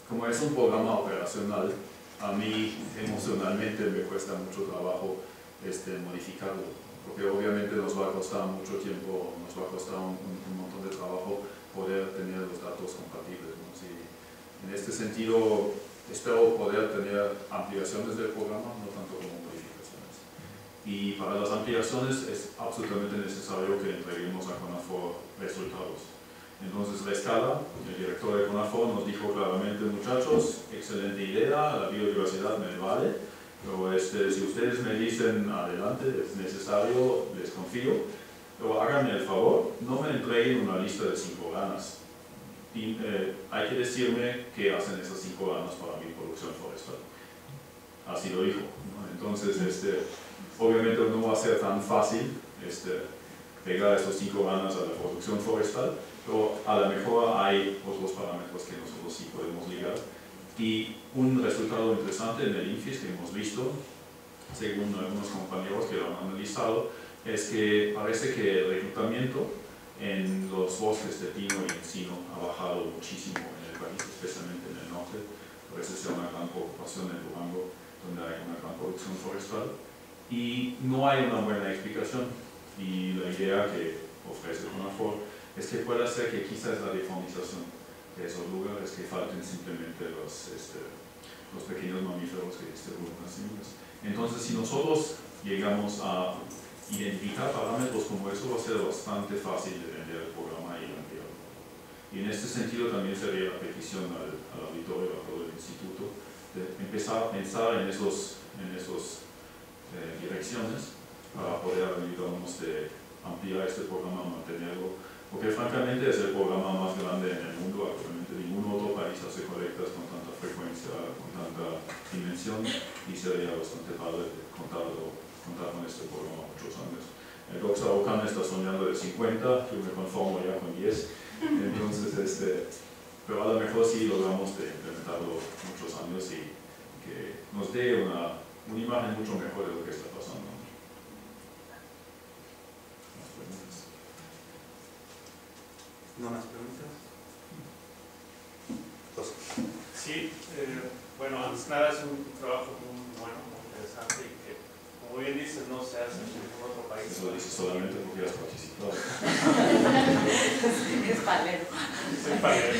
como es un programa operacional, a mí emocionalmente me cuesta mucho trabajo modificarlo, porque obviamente nos va a costar mucho tiempo, nos va a costar un montón de trabajo poder tener los datos compatibles, ¿no? Sí, en este sentido espero poder tener ampliaciones del programa, no tanto como modificaciones. Y para las ampliaciones es absolutamente necesario que entreguemos a CONAFOR resultados. Entonces la escala, el director de CONAFOR nos dijo claramente: muchachos, excelente idea, la biodiversidad me vale, pero si ustedes me dicen adelante, es necesario, les confío, pero háganme el favor, no me entreguen una lista de 5 ganas. Y, hay que decirme qué hacen esas 5 ganas para mi producción forestal. Así lo dijo, ¿no? Entonces, obviamente no va a ser tan fácil pegar esos 5 ganas a la producción forestal, pero a lo mejor hay otros parámetros que nosotros sí podemos ligar. Y un resultado interesante en el INFIS que hemos visto, según algunos compañeros que lo han analizado, es que parece que el reclutamiento en los bosques de pino y encino ha bajado muchísimo en el país, especialmente en el norte. Parece ser una gran preocupación en Durango, donde hay una gran producción forestal. Y no hay una buena explicación. Y la idea que ofrece CONAFOR es que pueda ser que quizás la deformización de esos lugares, que falten simplemente los pequeños mamíferos que distribuyen las semillas. Entonces, si nosotros llegamos a identificar parámetros como eso, va a ser bastante fácil de vender el programa y ampliarlo. Y en este sentido también sería la petición al auditorio, a todo el instituto, de empezar a pensar en esas direcciones para poder ayudarnos de ampliar este programa, mantenerlo, porque francamente es el programa más grande en el mundo. Actualmente ningún otro país hace colectas con tanta frecuencia, con tanta dimensión, y sería bastante padre contar con este programa muchos años. El Doxa Ocana está soñando de 50, yo me conformo ya con 10, entonces, pero a lo mejor sí logramos de implementarlo muchos años y que nos dé una imagen mucho mejor de lo que está pasando. ¿Más preguntas? ¿No más preguntas? Sí, bueno, antes que nada es un trabajo muy bueno, muy interesante y que, como bien dices, no se hace en ningún otro país. Eso lo dices solamente porque has participado. Es palero. Soy palero.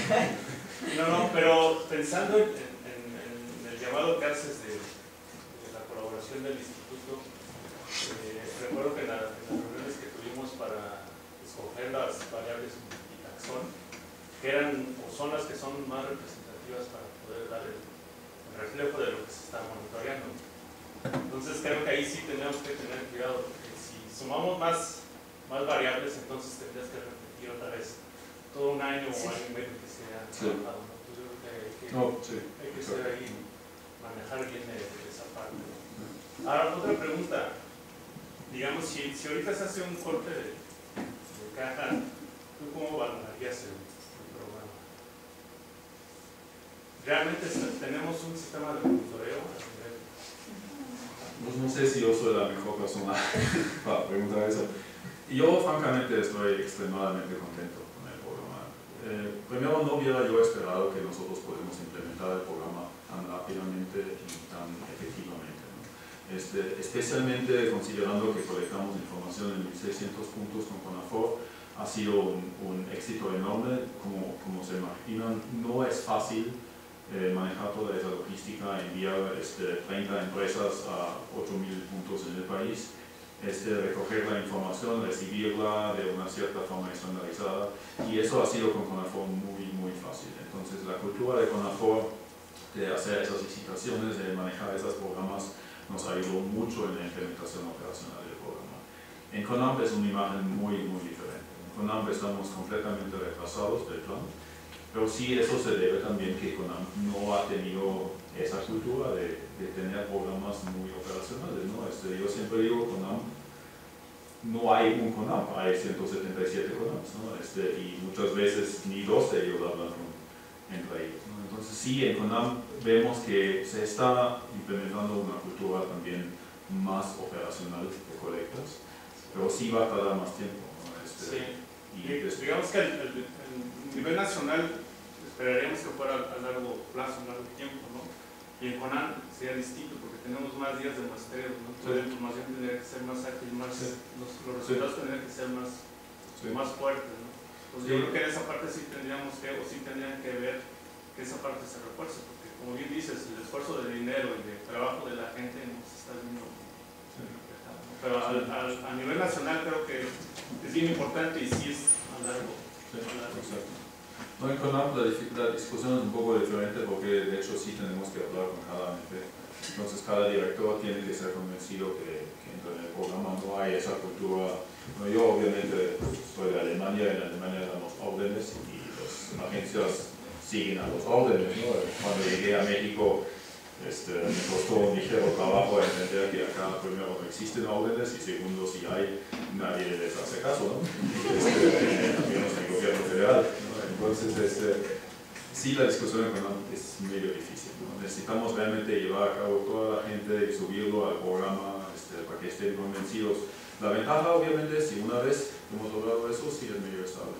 No, pero pensando en el llamado que haces de la colaboración del instituto, recuerdo que en las reuniones que tuvimos para escoger las variables y taxón, que eran o son las que son más representativas para poder dar el reflejo de lo que se está monitoreando. Entonces creo que ahí sí tenemos que tener cuidado, porque si sumamos más variables, entonces tendrías que repetir otra vez todo un año o año y medio que se ha trabajado, ¿no? Entonces yo creo que hay que ser ahí, manejar bien esa parte, ¿no? Ahora, otra pregunta. Digamos, si ahorita se hace un corte de caja, ¿tú cómo valorarías el programa? ¿Realmente tenemos un sistema de monitoreo? Pues no sé si yo soy la mejor persona para preguntar eso. Yo francamente estoy extremadamente contento con el programa. Primero, no hubiera yo esperado que nosotros podemos implementar el programa tan rápidamente y tan efectivamente, ¿no? Especialmente considerando que colectamos información en 1600 puntos con CONAFOR, ha sido un éxito enorme. Como se imaginan, no es fácil manejar toda esa logística, enviar 30 empresas a 8000 puntos en el país, recoger la información, recibirla de una cierta forma estandarizada, y eso ha sido con CONAFOR muy fácil. Entonces la cultura de CONAFOR de hacer esas licitaciones, de manejar esos programas, nos ayudó mucho en la implementación operacional del programa. En CONAMP es una imagen muy diferente. En CONAMP estamos completamente retrasados del plan, pero sí eso se debe también que CONAMP no ha tenido esa cultura de tener programas muy operacionales, ¿no? Yo siempre digo, CONAMP, no hay un CONAMP, hay 177 CONAMPs, ¿no? Y muchas veces ni 2 de ellos hablan entre ellos, ¿no? Entonces sí, en CONAMP vemos que se está implementando una cultura también más operacional de colectas, pero sí va a tardar más tiempo, ¿no? Sí. Digamos que el nivel nacional esperaríamos que fuera a largo plazo, a largo tiempo, ¿no? Y en CONAN sería distinto porque tenemos más días de muestreo, ¿no? Entonces la información tendría que ser más ágil, los resultados tendrían que ser más fuertes, ¿no? Pues yo creo que en esa parte sí tendrían que ver que esa parte se refuerce, porque como bien dices, el esfuerzo de dinero y de trabajo de la gente no se está viendo reflejado, ¿no? Pero a nivel nacional creo que es bien importante y sí es a largo plazo. No, en CONAM la discusión es un poco diferente porque de hecho sí tenemos que hablar con cada ANP. Entonces cada director tiene que ser convencido que en el programa no hay esa cultura. Bueno, yo obviamente soy de Alemania, en Alemania damos órdenes y las agencias siguen a los órdenes, ¿no? Cuando llegué a México me costó un ligero trabajo entender que acá primero no existen órdenes y segundo si hay, nadie les hace caso, ¿no? Menos el gobierno federal, ¿no? Entonces, sí, la discusión económica es medio difícil, ¿no? Necesitamos realmente llevar a cabo toda la gente y subirlo al programa para que estén convencidos. La ventaja, obviamente, si una vez hemos logrado eso, sí es medio estable.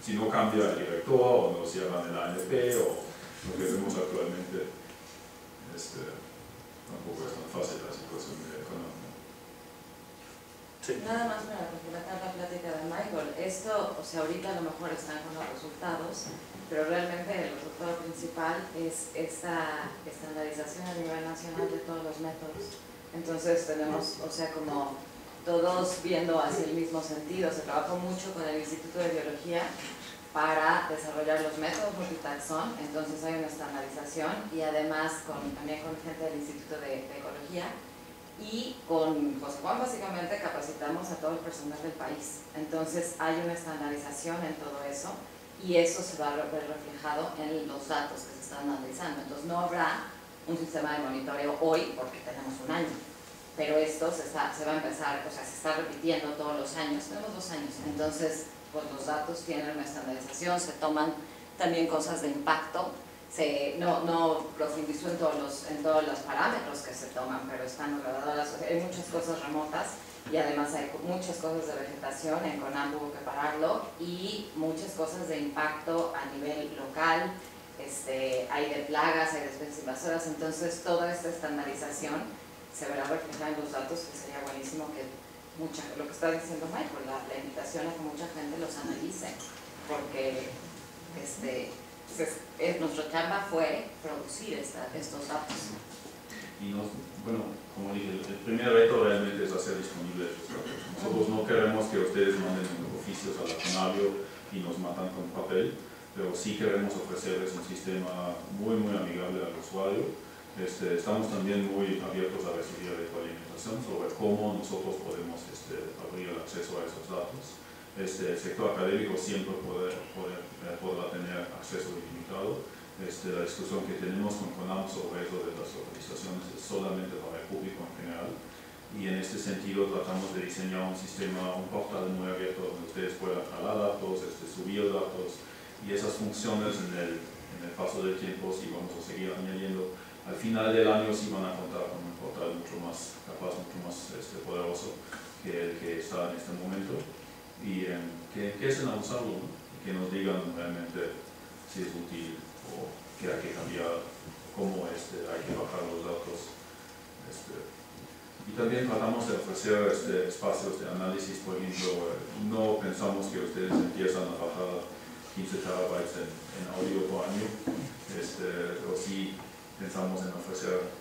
Si no cambia el director o no cierran el ANP o lo que vemos actualmente, tampoco es tan fácil la situación económica. Sí. Nada más para complementar la plática de Michael, esto, o sea, ahorita a lo mejor están con los resultados, pero realmente el resultado principal es esta estandarización a nivel nacional de todos los métodos. Entonces tenemos, o sea, como todos viendo hacia el mismo sentido. Se trabajó mucho con el Instituto de Biología para desarrollar los métodos multitaxón, entonces hay una estandarización y además también con gente del Instituto de Ecología. Y con José Juan básicamente capacitamos a todo el personal del país. Entonces hay una estandarización en todo eso y eso se va a ver reflejado en los datos que se están analizando. Entonces no habrá un sistema de monitoreo hoy porque tenemos un año, pero esto se va a empezar, o sea, se está repitiendo todos los años, tenemos 2 años. Entonces pues los datos tienen una estandarización, se toman también cosas de impacto. No profundizo en todos los parámetros que se toman, pero están grabadas. Hay muchas cosas remotas y además hay muchas cosas de vegetación. En CONAM hubo que pararlo y muchas cosas de impacto a nivel local. Hay de plagas, hay de especies invasoras. Entonces toda esta estandarización se verá reflejada en los datos, que sería buenísimo que lo que está diciendo Michael, la invitación a que mucha gente los analice, porque nuestra chamba fue producir estos datos. Y bueno, como dije, el primer reto realmente es hacer disponibles los datos. Nosotros no queremos que ustedes manden oficios a la Conavio y nos matan con papel, pero sí queremos ofrecerles un sistema muy amigable al usuario. Estamos también muy abiertos a recibir retroalimentación sobre cómo nosotros podemos abrir el acceso a esos datos. El sector académico siempre podrá tener acceso ilimitado. La discusión que tenemos con CONAM sobre eso de las autorizaciones es solamente para el público en general. Y en este sentido tratamos de diseñar un sistema, un portal muy abierto donde ustedes puedan jalar datos, subir datos y esas funciones en el paso del tiempo sí vamos a seguir añadiendo. Al final del año sí van a contar con un portal mucho más capaz, mucho más poderoso que el que está en este momento y que empiecen a usarlo, ¿no? Y que nos digan realmente si es útil o que hay que cambiar, cómo hay que bajar los datos. Y también tratamos de ofrecer espacios de análisis. Por ejemplo, no pensamos que ustedes empiezan a bajar 15 terabytes en audio por año, o sí pensamos en ofrecer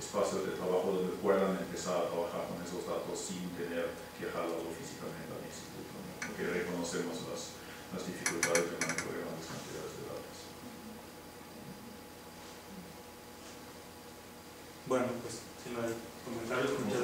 espacios de trabajo donde puedan empezar a trabajar con esos datos sin tener que jalarlo físicamente al instituto, ¿no? Porque reconocemos las dificultades de manejo de grandes cantidades de datos. Bueno, pues sin comentarios, muchas